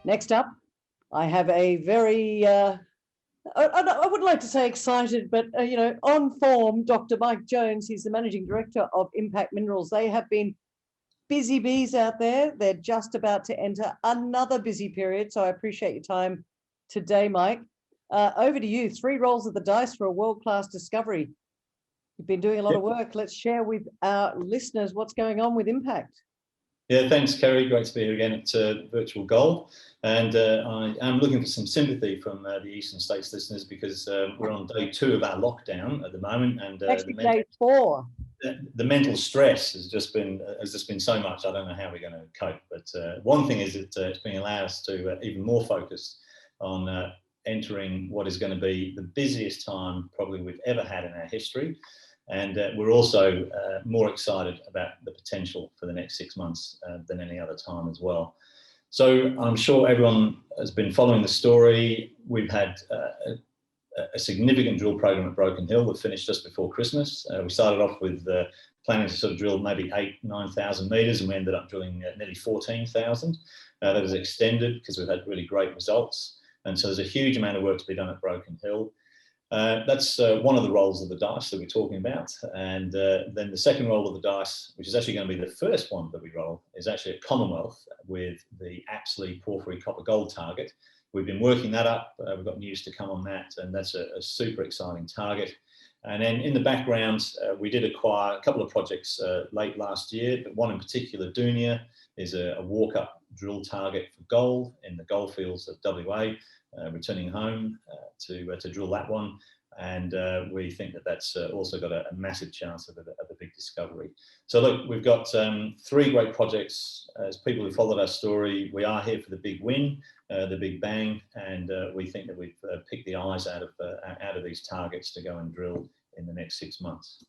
Next up, I have a very, I would like to say excited, but on form, Dr. Mike Jones. He's the Managing Director of Impact Minerals. They have been busy bees out there. They're just about to enter another busy period. So I appreciate your time today, Mike. Over to you. 3 rolls of the dice for a world-class discovery. You've been doing a lot of work. Let's share with our listeners what's going on with Impact. Yeah, thanks, Kerry. Great to be here again at Virtual Gold. And I am looking for some sympathy from the Eastern States listeners because we're on day 2 of our lockdown at the moment. And actually, day 4. The mental stress has just been so much. I don't know how we're going to cope. But one thing is it's been allowed us to even more focus on entering what is going to be the busiest time probably we've ever had in our history. And we're also more excited about the potential for the next 6 months than any other time as well. So I'm sure everyone has been following the story. We've had a significant drill program at Broken Hill that finished just before Christmas. We started off with planning to sort of drill maybe 8,000-9,000 metres, and we ended up drilling nearly 14,000. That was extended because we've had really great results. And so there's a huge amount of work to be done at Broken Hill. That's one of the rolls of the dice that we're talking about. And then the second roll of the dice, which is actually going to be the first one that we roll, is actually at Commonwealth with the Apsley porphyry copper gold target. We've been working that up. We've got news to come on that, and that's a super exciting target. And then in the background, we did acquire a couple of projects late last year, but one in particular, Doughnut, is a walk-up drill target for gold in the goldfields of WA. Returning home to drill that one, and we think that that's also got a massive chance of a big discovery. So look, we've got 3 great projects. As people who followed our story, we are here for the big win, the big bang, and we think that we've picked the eyes out of these targets to go and drill in the next 6 months.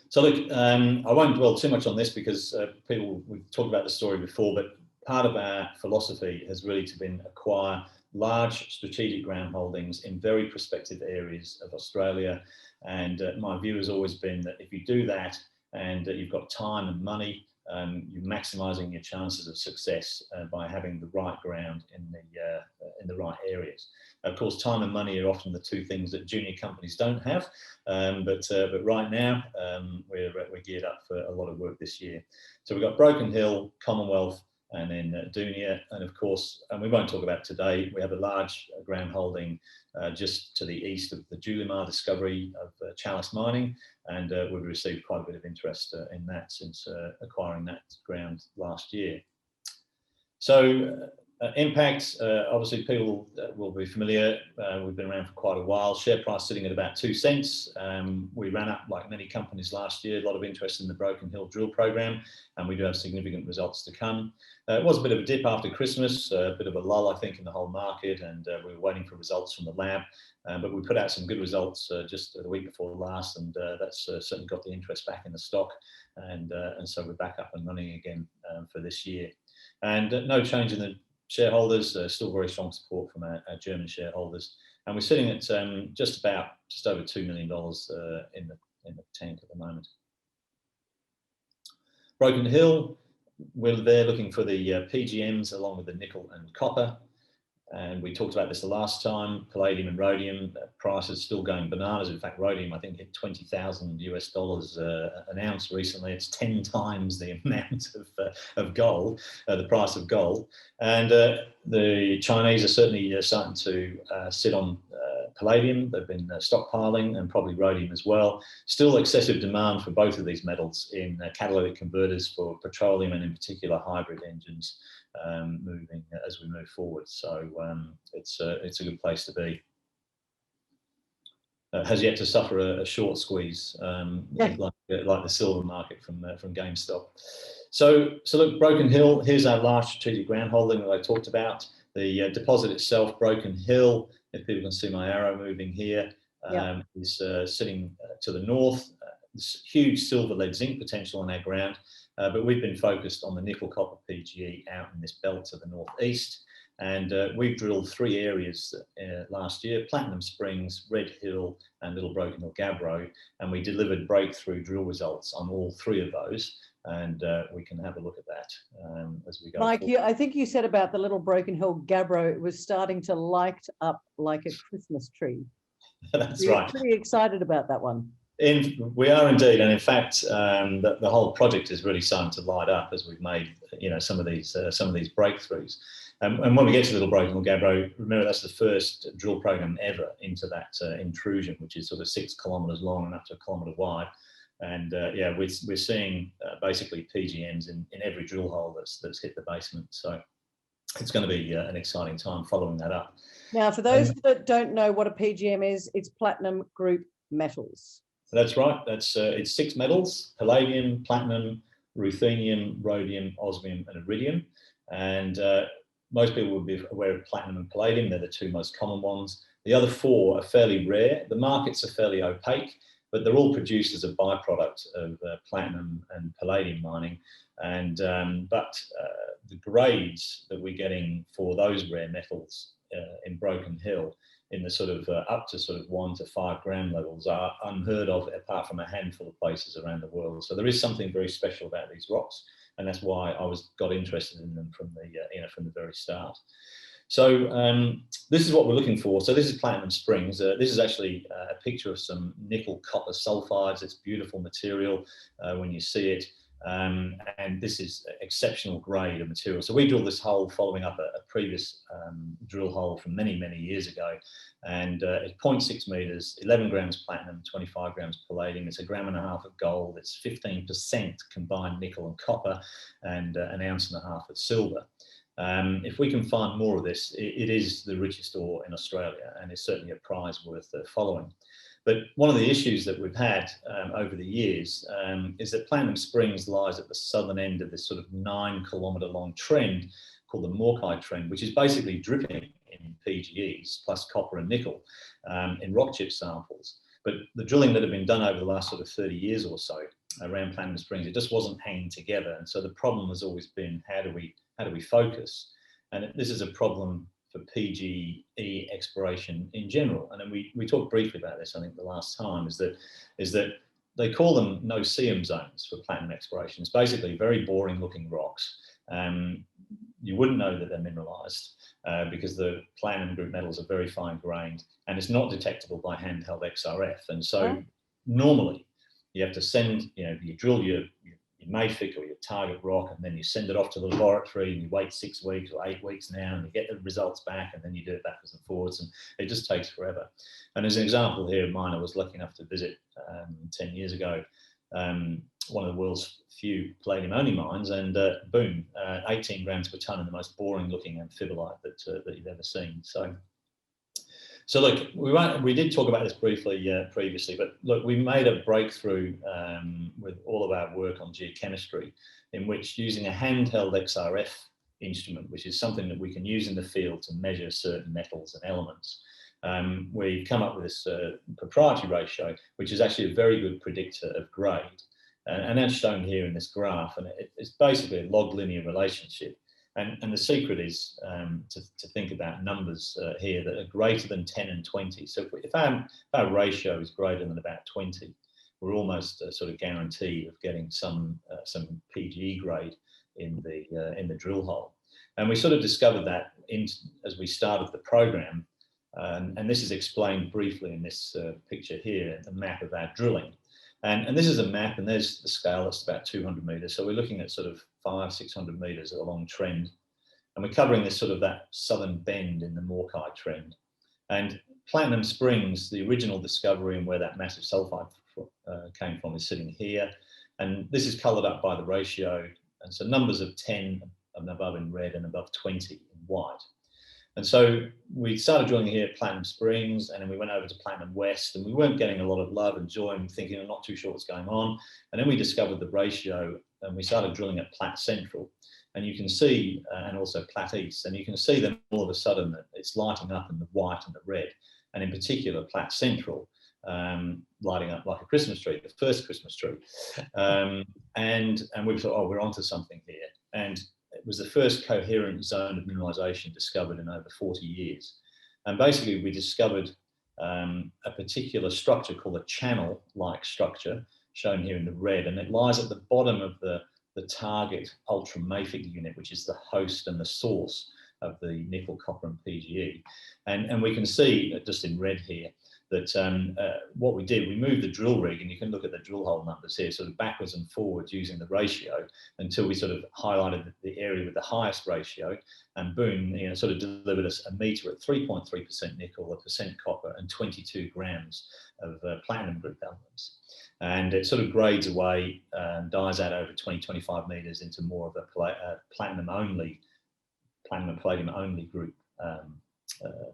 So look, I won't dwell too much on this because we've talked about the story before, but part of our philosophy has really been acquire large strategic ground holdings in very prospective areas of Australia. And my view has always been that if you do that and you've got time and money, you're maximising your chances of success by having the right ground in the right areas. Of course, time and money are often the 2 things that junior companies don't have, but right now we're geared up for a lot of work this year. So we've got Broken Hill, Commonwealth, and then Doughnut, and of course, and we won't talk about today, we have a large ground holding just to the east of the Julimar discovery of Chalice Mining, and we've received quite a bit of interest in that since acquiring that ground last year. So Impact, obviously people will be familiar. We've been around for quite a while. Share price sitting at about 2 cents. We ran up like many companies last year, a lot of interest in the Broken Hill drill program, and we do have significant results to come. It was a bit of a dip after Christmas, a bit of a lull, I think, in the whole market, and we were waiting for results from the lab. But we put out some good results just the week before last, and that's certainly got the interest back in the stock. And so we're back up and running again for this year. And no change in the shareholders, still very strong support from our German shareholders. And we're sitting at just over $2 million in the tank at the moment. Broken Hill, we're there looking for the PGMs along with the nickel and copper. And we talked about this the last time. Palladium and Rhodium price is still going bananas. In fact, Rhodium, I think, hit $20,000 an ounce recently. It's 10 times the amount of gold, the price of gold. And the Chinese are certainly starting to sit on palladium. They've been stockpiling, and probably rhodium as well. Still excessive demand for both of these metals in catalytic converters for petroleum, and in particular hybrid engines moving as we move forward. So it's a good place to be. Has yet to suffer a short squeeze like the silver market from GameStop. So look, Broken Hill, here's our large strategic ground holding that I talked about. The deposit itself, Broken Hill, if people can see my arrow moving here, is sitting to the north. There's huge silver, lead, zinc potential on our ground, but we've been focused on the nickel, copper, PGE out in this belt to the northeast. And we've drilled 3 areas last year: Platinum Springs, Red Hill, and Little Broken Hill Gabbro, and we delivered breakthrough drill results on all 3 of those. and we can have a look at that as we go Mike, forward. I think you said about the little Broken Hill gabbro, it was starting to light up like a Christmas tree. That's You're right. pretty excited about that one. We are indeed, and in fact, the whole project is really starting to light up as we've made, some of these breakthroughs. And when we get to Little Broken Hill gabbro, remember that's the first drill program ever into that intrusion, which is sort of 6 kilometres long and up to 1 kilometre wide. And yeah, we're seeing basically PGMs in every drill hole that's hit the basement. So it's going to be an exciting time following that up. Now, for those that don't know what a PGM is, it's platinum group metals. That's right. It's 6 metals: palladium, platinum, ruthenium, rhodium, osmium, and iridium. And most people will be aware of platinum and palladium. They're the 2 most common ones. The other 4 are fairly rare. The markets are fairly opaque, but they're all produced as a byproduct of platinum and palladium mining. And but the grades that we're getting for those rare metals in Broken Hill, in the sort of up to sort of 1 to 5 gram levels, are unheard of apart from a handful of places around the world. So there is something very special about these rocks, and that's why I got interested in them from the very start. So this is what we're looking for. So this is Platinum Springs. This is actually a picture of some nickel copper sulfides. It's beautiful material when you see it. And this is exceptional grade of material. So we drilled this hole following up a previous drill hole from many, many years ago. And it's 0.6 meters, 11 grams platinum, 25 grams palladium. It's 1.5 grams of gold. It's 15% combined nickel and copper, and 1.5 ounces of silver. If we can find more of this, it is the richest ore in Australia, and it's certainly a prize worth following. But one of the issues that we've had over the years is that Platinum Springs lies at the southern end of this sort of 9 kilometre long trend called the Morkai trend, which is basically dripping in PGEs plus copper and nickel in rock chip samples. But the drilling that had been done over the last sort of 30 years or so around Platinum Springs, it just wasn't hanging together. And so the problem has always been, how do we focus? And this is a problem for PGE exploration in general. And then we talked briefly about this, I think, the last time, is that they call them no-seum zones for platinum exploration. It's basically very boring looking rocks. You wouldn't know that they're mineralized because the platinum group metals are very fine grained, and it's not detectable by handheld XRF. And so normally you have to send, you drill your mafic or your target rock, and then you send it off to the laboratory, and you wait 6 weeks or 8 weeks now, and you get the results back, and then you do it backwards and forwards, and it just takes forever. And as an example here, mine, I was lucky enough to visit 10 years ago, one of the world's few palladium only mines, and boom, 18 grams per tonne in the most boring looking amphibolite that you've ever seen. So look, we did talk about this briefly previously, but look, we made a breakthrough with all of our work on geochemistry, in which, using a handheld XRF instrument, which is something that we can use in the field to measure certain metals and elements, we've come up with this proprietary ratio, which is actually a very good predictor of grade. And that's shown here in this graph, and it's basically a log linear relationship. And the secret is to think about numbers here that are greater than 10 and 20. So if our ratio is greater than about 20, we're almost sort of guaranteed of getting some PGE grade in the drill hole. And we sort of discovered that as we started the program. And this is explained briefly in this picture here, the map of our drilling. And this is a map, and there's the scale, that's about 200 metres. So we're looking at sort of 500-600 metres along trend. And we're covering this sort of that southern bend in the Morkai trend. And Platinum Springs, the original discovery and where that massive sulfide came from, is sitting here. And this is coloured up by the ratio. And so numbers of 10 and above in red and above 20 in white. And so we started drilling here at Platinum Springs, and then we went over to Platinum West, and we weren't getting a lot of love and joy, and thinking, I'm not too sure what's going on. And then we discovered the ratio, and we started drilling at Platte Central. And you can see, and also Platte East, and you can see that all of a sudden that it's lighting up in the white and the red. And in particular, Platte Central, lighting up like a Christmas tree, the first Christmas tree. And we thought, oh, we're onto something here. And it was the first coherent zone of mineralisation discovered in over 40 years. And basically we discovered a particular structure called a channel-like structure, shown here in the red, and it lies at the bottom of the the target ultramafic unit, which is the host and the source of the nickel, copper and PGE. And we can see just in red here that what we did, we moved the drill rig, and you can look at the drill hole numbers here, sort of backwards and forwards using the ratio until we sort of highlighted the area with the highest ratio, and boom, you know, sort of delivered us a meter at 3.3% nickel, 1% copper and 22 grams of platinum group elements. And it sort of grades away and dies out over 20-25 meters into more of a platinum and palladium only group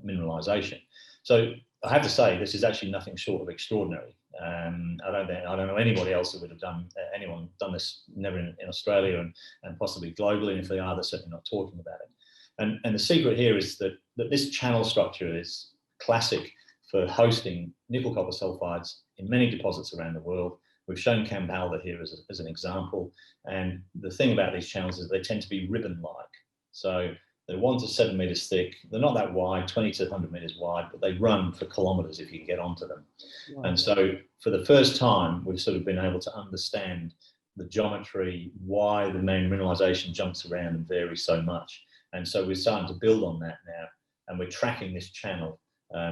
mineralization. So I have to say, this is actually nothing short of extraordinary. I don't know anybody else who would have done, anyone done this, never in Australia and possibly globally, and if they are, they're certainly not talking about it. And the secret here is that this channel structure is classic for hosting nickel copper sulfides in many deposits around the world. We've shown Kambalda here as an example. And the thing about these channels is they tend to be ribbon-like. So they're 1 to 7 meters thick. They're not that wide, 20 to 100 meters wide, but they run for kilometers if you can get onto them. Wow. And so for the first time, we've sort of been able to understand the geometry, why the main mineralization jumps around and varies so much. And so we're starting to build on that now, and we're tracking this channel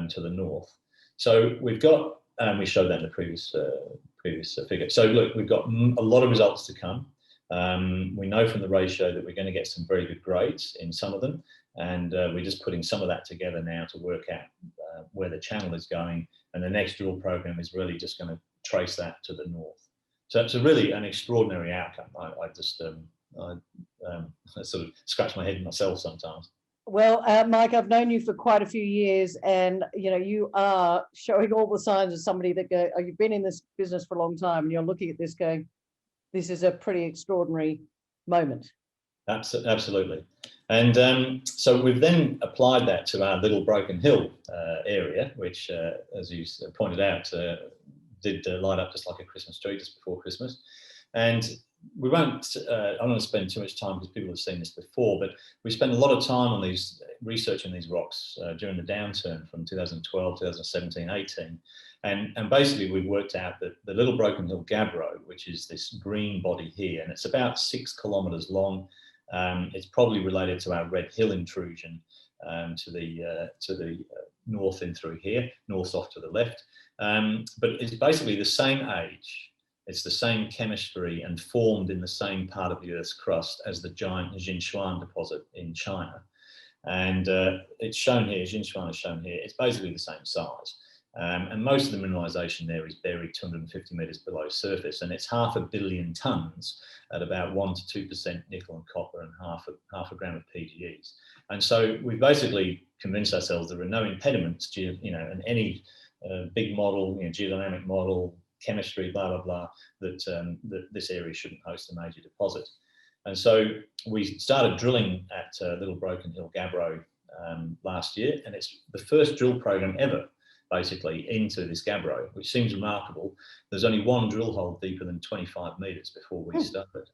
to the north. So we've got, we showed that in the previous figure. So look, we've got a lot of results to come. We know from the ratio that we're going to get some very good grades in some of them, and we're just putting some of that together now to work out where the channel is going, and the next drill program is really just going to trace that to the north. So it's a really an extraordinary outcome. I just I sort of scratch my head myself sometimes. Well, Mike, I've known you for quite a few years, and you know you are showing all the signs of somebody that you've been in this business for a long time, and you're looking at this going, this is a pretty extraordinary moment. Absolutely. And so we've then applied that to our Little Broken Hill area, which, as you pointed out, did light up just like a Christmas tree just before Christmas. And we won't, I don't want to spend too much time because people have seen this before, but we spent a lot of time on researching these rocks during the downturn from 2012, 2017, 18. And basically we've worked out that the Little Broken Hill gabbro, which is this green body here, and it's about 6 kilometers long. It's probably related to our Red Hill intrusion to the north in through here, north off to the left. But it's basically the same age. It's the same chemistry and formed in the same part of the Earth's crust as the giant Jinshuan deposit in China. And it's shown here, Jinshuan is shown here, it's basically the same size. And most of the mineralization there is buried 250 meters below surface, and it's 500 million tons at about 1 to 2% nickel and copper and half a gram of PGEs. And so we basically convinced ourselves there are no impediments, you know, in any big model, you know, geodynamic model, chemistry, blah, blah, blah, that this area shouldn't host a major deposit. And so we started drilling at Little Broken Hill gabbro last year, and it's the first drill program ever, basically, into this gabbro, which seems remarkable. There's only one drill hole deeper than 25 meters before we started.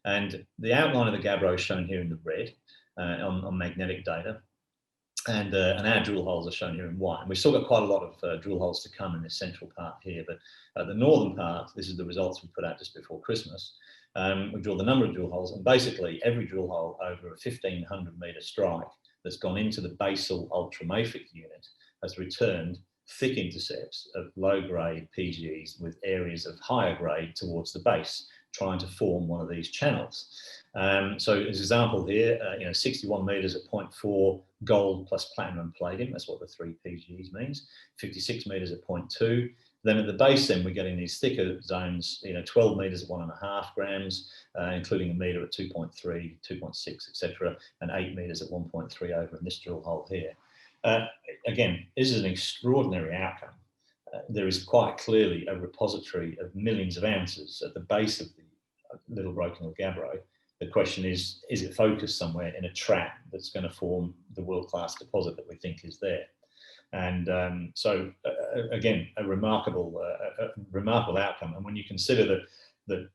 And the outline of the gabbro is shown here in the red on magnetic data. And our drill holes are shown here in white. And we've still got quite a lot of drill holes to come in this central part here. But at the northern part, this is the results we put out just before Christmas. We drilled a number of drill holes, and basically every drill hole over a 1,500 meter strike that's gone into the basal ultramafic unit has returned thick intercepts of low-grade PGEs with areas of higher grade towards the base, trying to form one of these channels. So as an example here, you know, 61 meters at 0.4 gold plus platinum and palladium, that's what the 3 PGEs means, 56 meters at 0.2. Then at the base, then we're getting these thicker zones, you know, 12 meters at 1.5 grams, including a meter at 2.3, 2.6, etc., and 8 meters at 1.3 over in this drill hole here. Again, this is an extraordinary outcome. There is quite clearly a repository of millions of ounces at the base of the Little Broken Hill gabbro. The question is it focused somewhere in a trap that's going to form the world-class deposit that we think is there? And so, again, a remarkable outcome. And when you consider that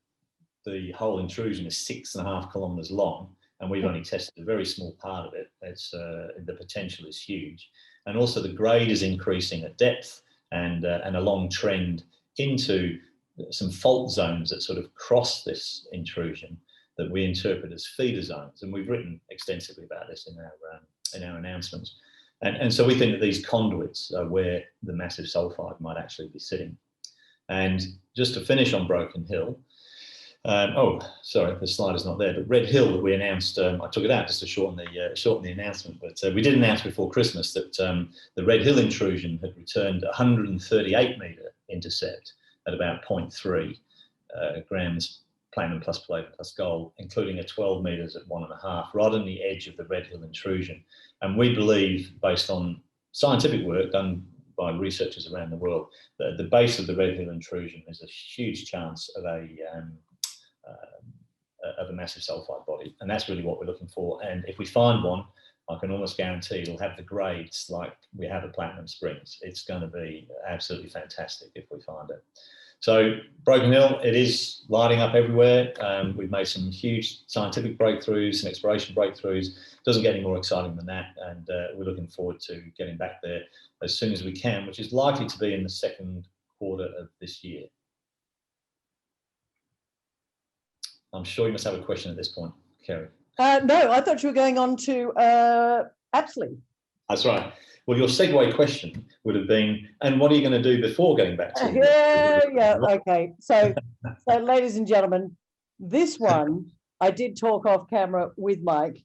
the whole intrusion is 6.5 kilometers long, and we've only tested a very small part of it, it's, the potential is huge. And also the grade is increasing at depth and a long trend into some fault zones that sort of cross this intrusion. that we interpret as feeder zones. And we've written extensively about this in our announcements. And so we think that these conduits are where the massive sulfide might actually be sitting. And just to finish on Broken Hill, oh, sorry, the slide is not there, but Red Hill that we announced, I took it out just to shorten the announcement, but we did announce before Christmas that the Red Hill intrusion had returned 138 metre intercept at about 0.3 grams platinum plus palladium plus gold, including a 12 metres at 1.5, right on the edge of the Red Hill intrusion. And we believe, based on scientific work done by researchers around the world, that at the base of the Red Hill intrusion is a huge chance of a massive sulfide body, and that's really what we're looking for. And if we find one, I can almost guarantee it'll have the grades like we have at Platinum Springs. It's going to be absolutely fantastic if we find it. So Broken Hill, it is lighting up everywhere. We've made some huge scientific breakthroughs, some exploration breakthroughs. Doesn't get any more exciting than that, and we're looking forward to getting back there as soon as we can, which is likely to be in the second quarter of this year. I'm sure you must have a question at this point, Kerry. No, I thought you were going on to Apsley. That's right. Well, your segue question would have been, and what are you going to do before getting back to yeah, okay. So ladies and gentlemen, this one, I did talk off camera with Mike.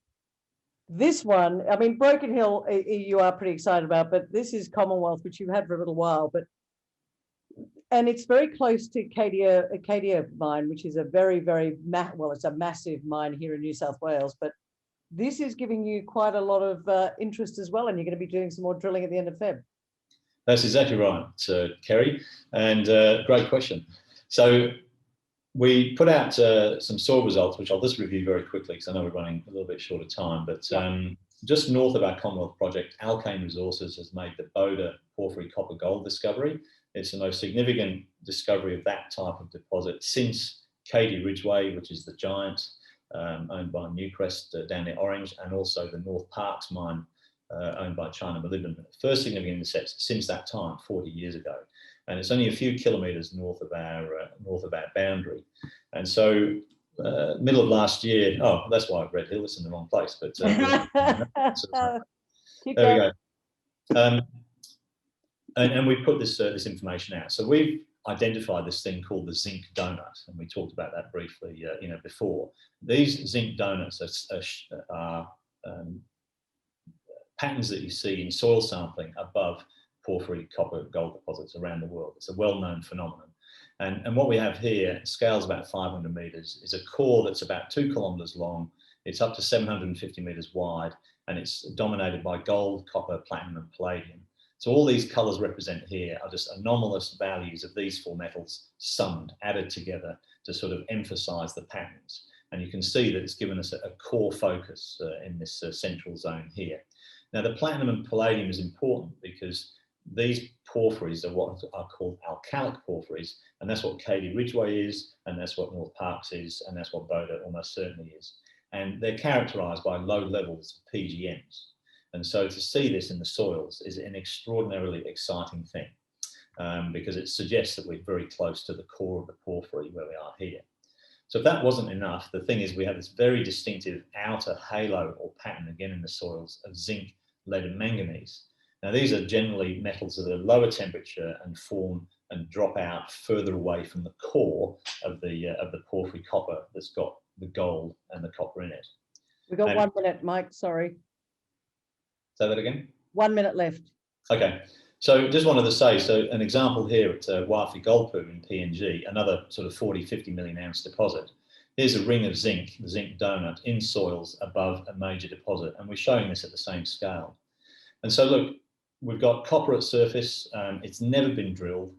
This one, I mean, Broken Hill, you are pretty excited about, but this is Commonwealth, which you've had for a little while, and it's very close to Cadia mine, which is a very, very, well, it's a massive mine here in New South Wales, but this is giving you quite a lot of interest as well, and you're going to be doing some more drilling at the end of Feb. That's exactly right, Kerry, and great question. So we put out some soil results, which I'll just review very quickly because I know we're running a little bit short of time, but just north of our Commonwealth project, Alkane Resources has made the Boda porphyry copper gold discovery. It's the most significant discovery of that type of deposit since Cadia-Ridgeway, which is the giant owned by Newcrest down near Orange, and also the North Parks mine owned by China Molybdenum. First significant intercepts since that time, 40 years ago. And it's only a few kilometres north of our boundary. And so middle of last year, oh, that's why I've Red Hill, it's in the wrong place, but there we go. And we put this this information out. So we've identified this thing called the Zinc Doughnut, and we talked about that briefly, before. These Zinc Doughuts are patterns that you see in soil sampling above porphyry copper gold deposits around the world. It's a well-known phenomenon. And what we have here, scales about 500 metres, is a core that's about 2 kilometres long. It's up to 750 metres wide, and it's dominated by gold, copper, platinum, and palladium. So all these colours represent here are just anomalous values of these four metals summed, added together to sort of emphasise the patterns. And you can see that it's given us a core focus in this central zone here. Now, the platinum and palladium is important because these porphyries are what are called alkalic porphyries, and that's what Cadia-Ridgeway is, and that's what North Parks is, and that's what Boda almost certainly is. And they're characterised by low levels of PGMs. And so to see this in the soils is an extraordinarily exciting thing because it suggests that we're very close to the core of the porphyry where we are here. So if that wasn't enough, the thing is we have this very distinctive outer halo or pattern again in the soils of zinc, lead and manganese. Now these are generally metals at a lower temperature and form and drop out further away from the core of the porphyry copper that's got the gold and the copper in it. We've got 1 minute, Mike, sorry. Say that again? 1 minute left. Okay, so just wanted to say, so an example here at Wafi Goldpool in PNG, another sort of 40, 50 million ounce deposit. Here's a ring of zinc, the Zinc Doughnut, in soils above a major deposit, and we're showing this at the same scale. And so look, we've got copper at surface, it's never been drilled.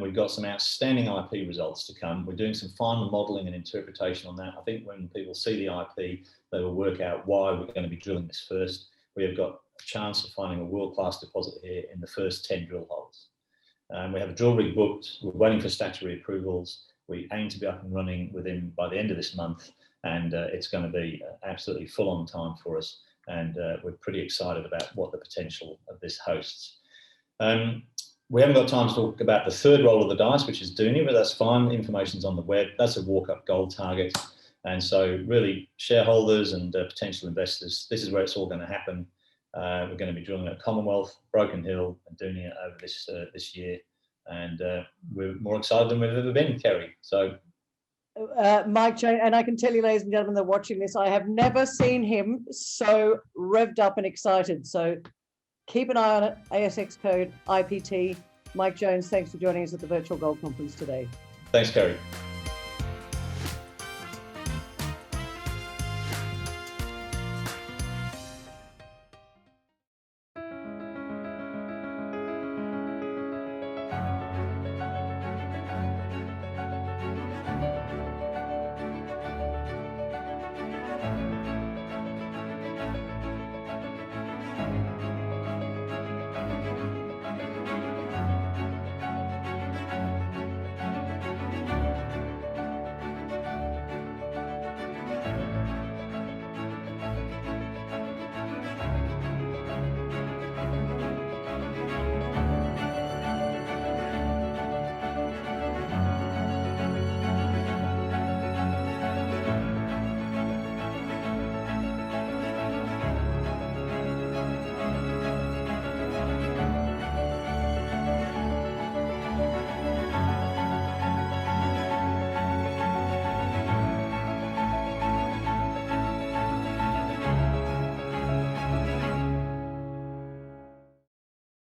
We've got some outstanding IP results to come. We're doing some final modelling and interpretation on that. I think when people see the IP, they will work out why we're going to be drilling this first. We have got a chance of finding a world-class deposit here in the first 10 drill holes. We have a drill rig booked. We're waiting for statutory approvals. We aim to be up and running by the end of this month, and it's going to be absolutely full on time for us. And we're pretty excited about what the potential of this hosts. We haven't got time to talk about the third roll of the dice, which is Dooney, but that's fine. The information's on the web. That's a walk-up gold target. And so really shareholders and potential investors, this is where it's all going to happen. We're going to be drilling at Commonwealth, Broken Hill and Doughnut over this year. And we're more excited than we've ever been, Kerry. So Mike Jones, and I can tell you, ladies and gentlemen, that are watching this, I have never seen him so revved up and excited. So keep an eye on it. ASX code IPT. Mike Jones, thanks for joining us at the Virtual Gold Conference today. Thanks, Kerry.